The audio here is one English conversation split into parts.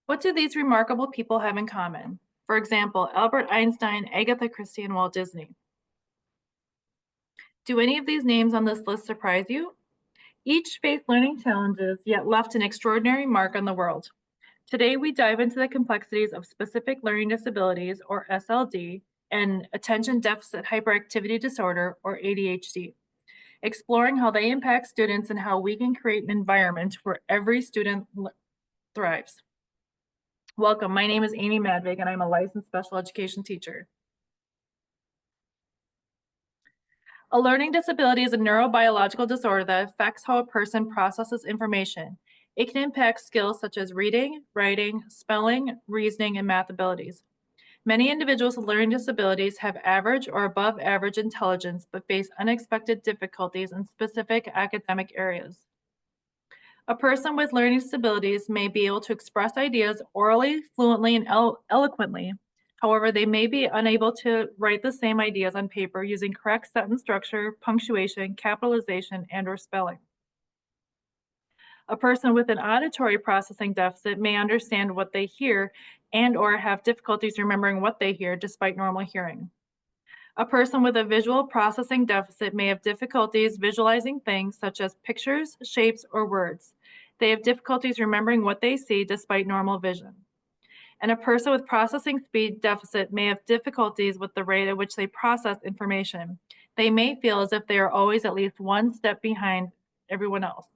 What do these remarkable people have in common? For example, Albert Einstein, Agatha Christie, and Walt Disney. Do any of these names on this list surprise you? Each faced learning challenges, yet left an extraordinary mark on the world. Today, we dive into the complexities of specific learning disabilities, or SLD, and attention deficit hyperactivity disorder, or ADHD, exploring how they impact students and how we can create an environment where every student thrives. Welcome, my name is Amy Madvig, and I'm a licensed special education teacher. A learning disability is a neurobiological disorder that affects how a person processes information. It can impact skills such as reading, writing, spelling, reasoning, and math abilities. Many individuals with learning disabilities have average or above average intelligence but face unexpected difficulties in specific academic areas. A person with learning disabilities may be able to express ideas orally, fluently, and eloquently. However, they may be unable to write the same ideas on paper using correct sentence structure, punctuation, capitalization, and/or spelling. A person with an auditory processing deficit may understand what they hear and/or have difficulties remembering what they hear despite normal hearing. A person with a visual processing deficit may have difficulties visualizing things such as pictures, shapes, or words. They have difficulties remembering what they see despite normal vision. And a person with processing speed deficit may have difficulties with the rate at which they process information. They may feel as if they are always at least one step behind everyone else.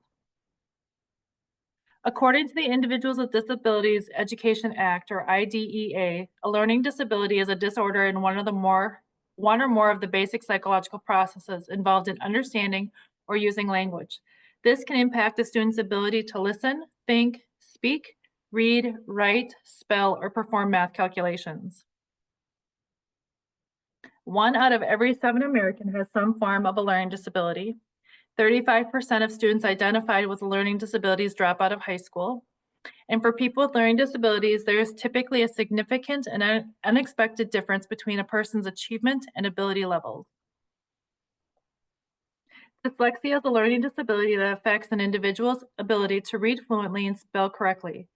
According to the Individuals with Disabilities Education Act, or IDEA, a learning disability is a disorder in one or more of the basic psychological processes involved in understanding or using language. This can impact a student's ability to listen, think, speak, read, write, spell, or perform math calculations. 1 out of every 7 Americans has some form of a learning disability. 35% of students identified with learning disabilities drop out of high school. And for people with learning disabilities, there is typically a significant and unexpected difference between a person's achievement and ability levels. Dyslexia is a learning disability that affects an individual's ability to read fluently and spell correctly.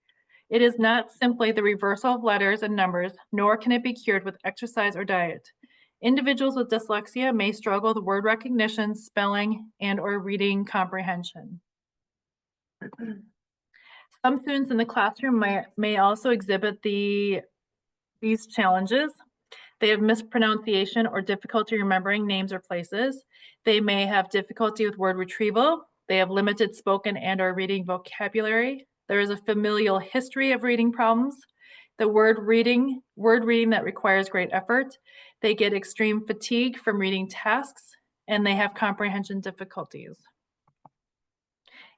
It is not simply the reversal of letters and numbers, nor can it be cured with exercise or diet. Individuals with dyslexia may struggle with word recognition, spelling, and/or reading comprehension. Some students in the classroom may also exhibit these challenges. They have mispronunciation or difficulty remembering names or places. They may have difficulty with word retrieval. They have limited spoken and/or reading vocabulary. There is a familial history of reading problems. The word reading that requires great effort. They get extreme fatigue from reading tasks, and they have comprehension difficulties.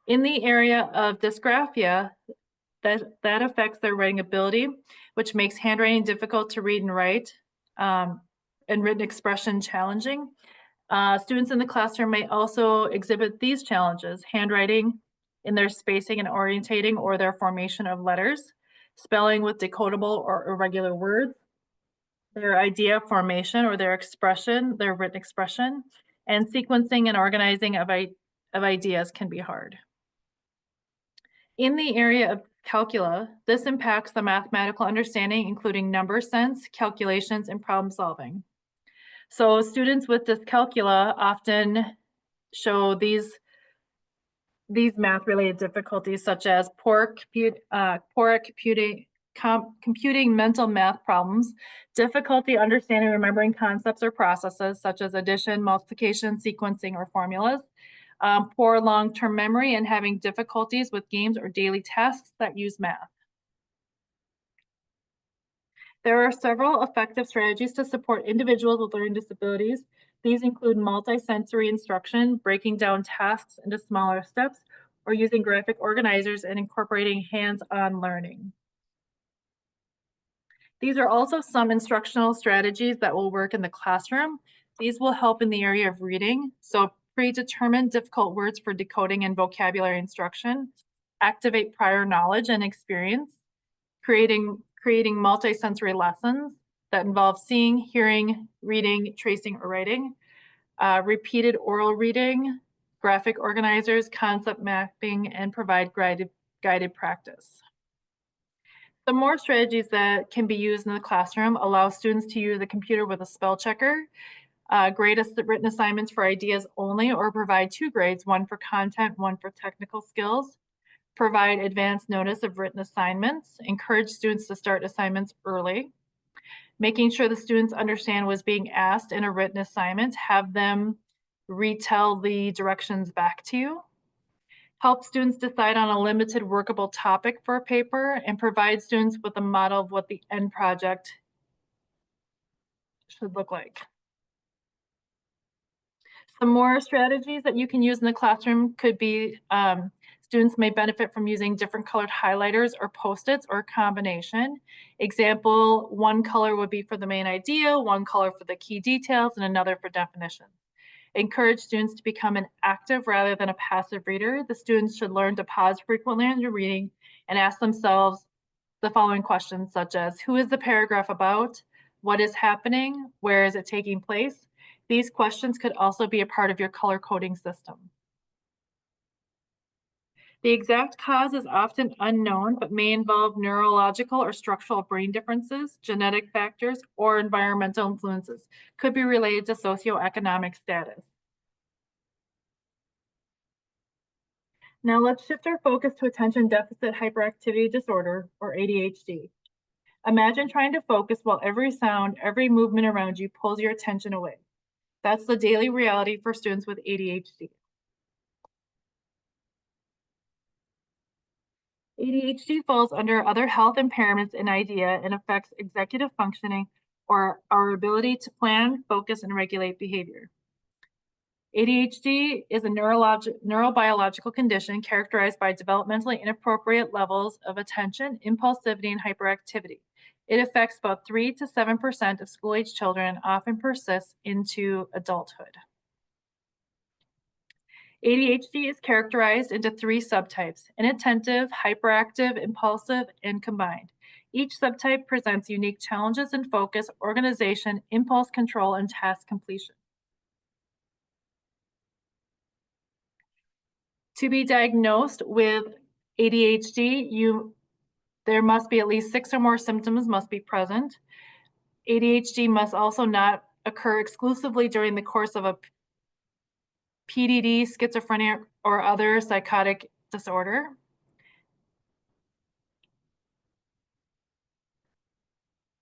In the area of dysgraphia, that affects their writing ability, which makes handwriting difficult to read and write, and written expression challenging. Students in the classroom may also exhibit these challenges: handwriting in their spacing and orientating or their formation of letters, spelling with decodable or irregular words, their idea formation or their expression, their written expression, and sequencing and organizing of ideas can be hard. In the area of calcula, this impacts the mathematical understanding, including number sense, calculations, and problem solving. So students with dyscalculia often show these math-related difficulties, such as poor computing mental math problems, difficulty understanding, remembering concepts or processes, such as addition, multiplication, sequencing, or formulas, poor long-term memory, and having difficulties with games or daily tasks that use math. There are several effective strategies to support individuals with learning disabilities. These include multisensory instruction, breaking down tasks into smaller steps, or using graphic organizers and incorporating hands-on learning. These are also some instructional strategies that will work in the classroom. These will help in the area of reading. So predetermine difficult words for decoding and vocabulary instruction, activate prior knowledge and experience, creating multisensory lessons that involve seeing, hearing, reading, tracing, or writing, repeated oral reading, graphic organizers, concept mapping, and provide guided practice. The more strategies that can be used in the classroom allow students to use the computer with a spell checker, grade written assignments for ideas only, or provide 2 grades, one for content, one for technical skills. Provide advance notice of written assignments. Encourage students to start assignments early. Making sure the students understand what's being asked in a written assignment. Have them retell the directions back to you. Help students decide on a limited workable topic for a paper, and provide students with a model of what the end project should look like. Some more strategies that you can use in the classroom could be students may benefit from using different colored highlighters or Post-its or a combination. Example, one color would be for the main idea, one color for the key details, and another for definitions. Encourage students to become an active rather than a passive reader. The students should learn to pause frequently on your reading and ask themselves the following questions, such as, who is the paragraph about? What is happening? Where is it taking place? These questions could also be a part of your color coding system. The exact cause is often unknown, but may involve neurological or structural brain differences, genetic factors, or environmental influences. Could be related to socioeconomic status. Now let's shift our focus to attention deficit hyperactivity disorder, or ADHD. Imagine trying to focus while every sound, every movement around you pulls your attention away. That's the daily reality for students with ADHD. ADHD falls under other health impairments in IDEA and affects executive functioning or our ability to plan, focus, and regulate behavior. ADHD is a neurobiological condition characterized by developmentally inappropriate levels of attention, impulsivity, and hyperactivity. It affects about 3 to 7% of school-age children and often persists into adulthood. ADHD is characterized into 3 subtypes: inattentive, hyperactive, impulsive, and combined. Each subtype presents unique challenges in focus, organization, impulse control, and task completion. To be diagnosed with ADHD, there must be at least 6 or more symptoms must be present. ADHD must also not occur exclusively during the course of a PDD, schizophrenia, or other psychotic disorder.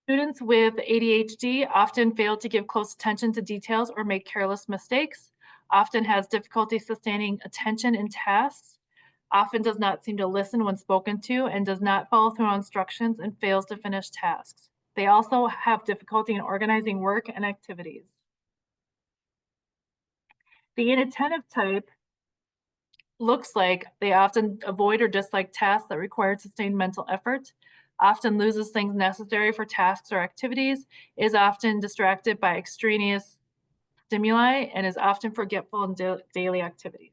Students with ADHD often fail to give close attention to details or make careless mistakes, often has difficulty sustaining attention in tasks, often does not seem to listen when spoken to, and does not follow through on instructions and fails to finish tasks. They also have difficulty in organizing work and activities. The inattentive type looks like they often avoid or dislike tasks that require sustained mental effort, often loses things necessary for tasks or activities, is often distracted by extraneous stimuli, and is often forgetful in daily activities.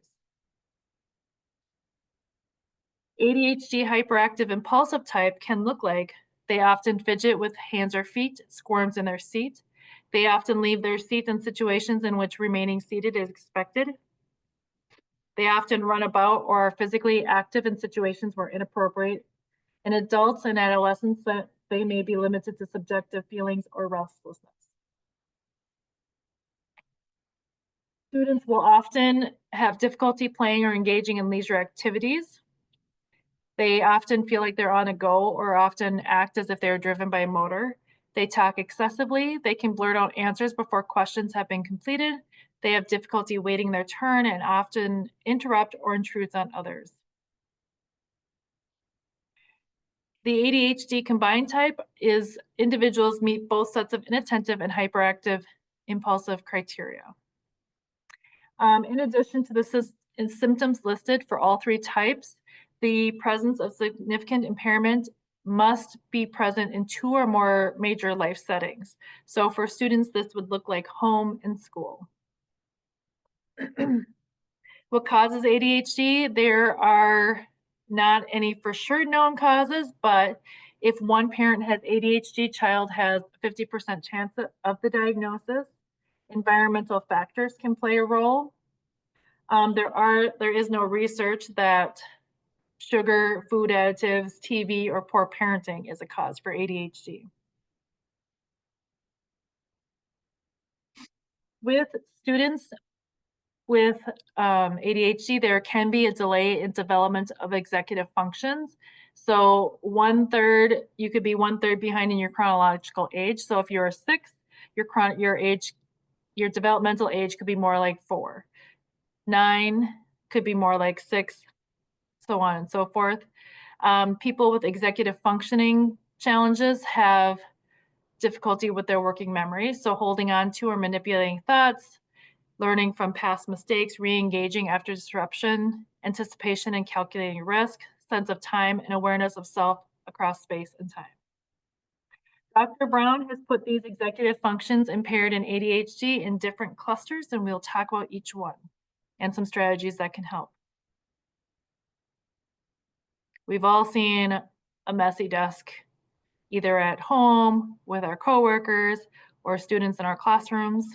ADHD hyperactive impulsive type can look like they often fidget with hands or feet, squirms in their seat. They often leave their seat in situations in which remaining seated is expected. They often run about or are physically active in situations where inappropriate. In adults and adolescents, they may be limited to subjective feelings or restlessness. Students will often have difficulty playing or engaging in leisure activities. They often feel like they're on a go or often act as if they are driven by a motor. They talk excessively. They can blurt out answers before questions have been completed. They have difficulty waiting their turn and often interrupt or intrude on others. The ADHD combined type is individuals meet both sets of inattentive and hyperactive impulsive criteria. In addition to the symptoms listed for all 3 types, the presence of significant impairment must be present in 2 or more major life settings. So for students, this would look like home and school. What causes ADHD? There are not any for sure known causes, but if one parent has ADHD, child has a 50% chance of the diagnosis. Environmental factors can play a role. There is no research that sugar, food additives, TV, or poor parenting is a cause for ADHD. With students with ADHD, there can be a delay in development of executive functions. So you could be 1/3 behind in your chronological age. So if you're a 6, your developmental age could be more like 4. 9 could be more like 6, so on and so forth. People with executive functioning challenges have difficulty with their working memory, so holding on to or manipulating thoughts, learning from past mistakes, re-engaging after disruption, anticipation and calculating risk, sense of time, and awareness of self across space and time. Dr. Brown has put these executive functions impaired in ADHD in different clusters, and we'll talk about each one and some strategies that can help. We've all seen a messy desk, either at home, with our coworkers, or students in our classrooms.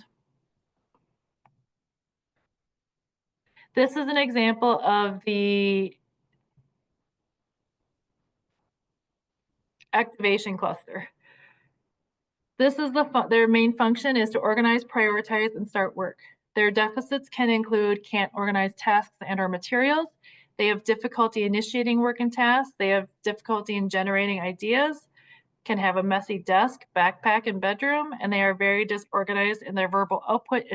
This is an example of the activation cluster. This is their main function is to organize, prioritize, and start work. Their deficits can include can't organize tasks and or materials. They have difficulty initiating work and tasks. They have difficulty in generating ideas, can have a messy desk, backpack, and bedroom, and they are very disorganized in their verbal output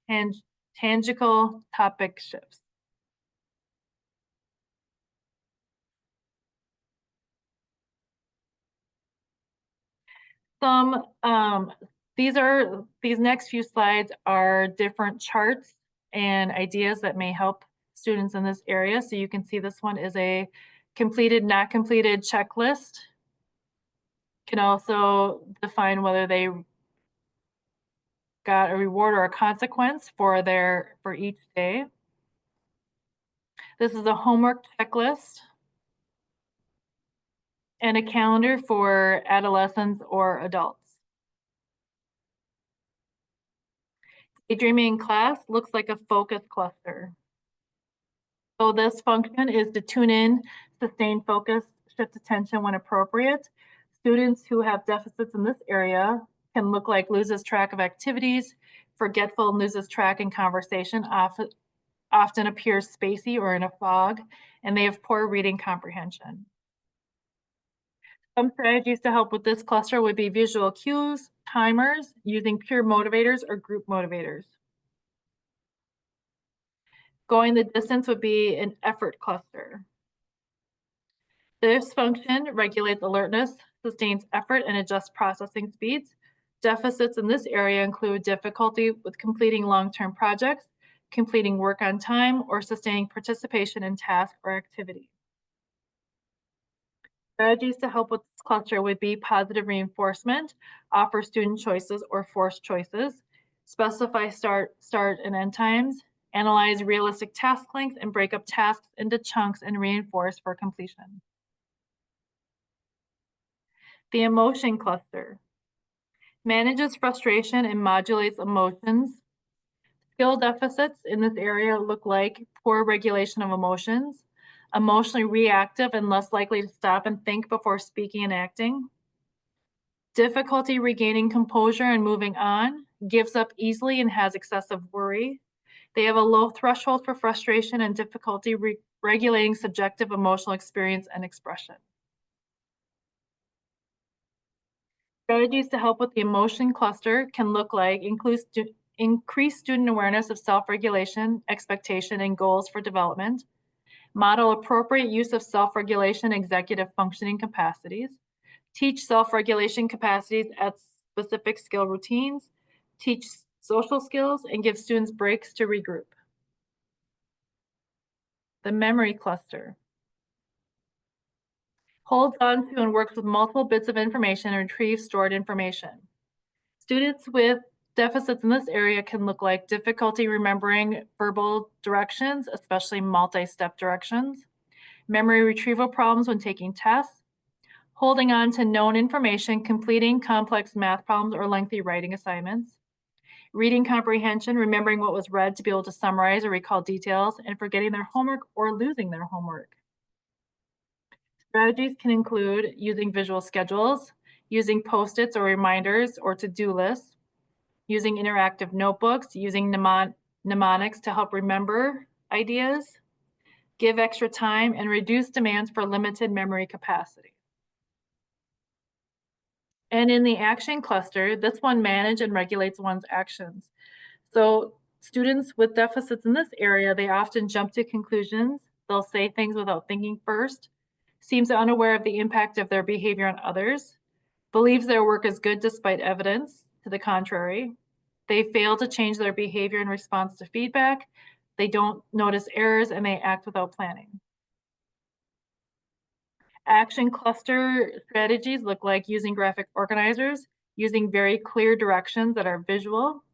and tangible topic shifts. These next few slides are different charts and ideas that may help students in this area. So you can see this one is a completed, not completed checklist. Can also define whether they got a reward or a consequence for each day. This is a homework checklist and a calendar for adolescents or adults. Daydreaming in class looks like a focus cluster. So this function is to tune in, sustain focus, shift attention when appropriate. Students who have deficits in this area can look like loses track of activities, forgetful, loses track in conversation, often appears spacey or in a fog, and they have poor reading comprehension. Some strategies to help with this cluster would be visual cues, timers, using peer motivators or group motivators. Going the distance would be an effort cluster. This function regulates alertness, sustains effort, and adjusts processing speeds. Deficits in this area include difficulty with completing long-term projects, completing work on time, or sustaining participation in tasks or activities. Strategies to help with this cluster would be positive reinforcement, offer student choices or forced choices, specify start and end times, analyze realistic task length, and break up tasks into chunks and reinforce for completion. The emotion cluster manages frustration and modulates emotions. Skill deficits in this area look like poor regulation of emotions, emotionally reactive and less likely to stop and think before speaking and acting, difficulty regaining composure and moving on, gives up easily and has excessive worry. They have a low threshold for frustration and difficulty regulating subjective emotional experience and expression. Strategies to help with the emotion cluster can look like increase student awareness of self-regulation, expectation, and goals for development, model appropriate use of self-regulation executive functioning capacities, teach self-regulation capacities at specific skill routines, teach social skills, and give students breaks to regroup. The memory cluster holds on to and works with multiple bits of information and retrieves stored information. Students with deficits in this area can look like difficulty remembering verbal directions, especially multi-step directions, memory retrieval problems when taking tests, holding on to known information, completing complex math problems or lengthy writing assignments, reading comprehension, remembering what was read to be able to summarize or recall details, and forgetting their homework or losing their homework. Strategies can include using visual schedules, using Post-its or reminders or to-do lists, using interactive notebooks, using mnemonics to help remember ideas, give extra time, and reduce demands for limited memory capacity. And in the action cluster, this one manage and regulates one's actions. So students with deficits in this area, they often jump to conclusions. They'll say things without thinking first, seems unaware of the impact of their behavior on others, believes their work is good despite evidence to the contrary. They fail to change their behavior in response to feedback. They don't notice errors and they act without planning. Action cluster strategies look like using graphic organizers, using very clear directions that are visual,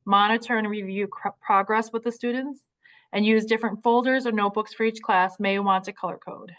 monitor and review progress with the students, and use different folders or notebooks for each class. May want to color code.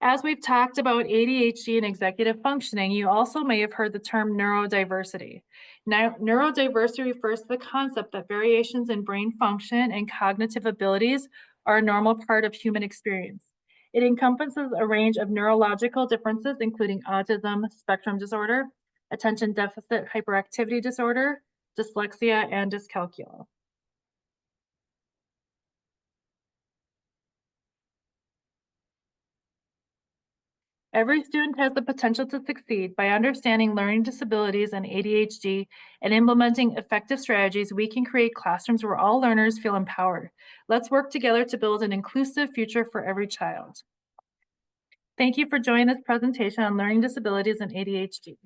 As we've talked about ADHD and executive functioning, you also may have heard the term neurodiversity. Now, neurodiversity refers to the concept that variations in brain function and cognitive abilities are a normal part of human experience. It encompasses a range of neurological differences, including autism spectrum disorder, attention deficit hyperactivity disorder, dyslexia, and dyscalculia. Every student has the potential to succeed. By understanding learning disabilities and ADHD and implementing effective strategies, we can create classrooms where all learners feel empowered. Let's work together to build an inclusive future for every child. Thank you for joining this presentation on learning disabilities and ADHD.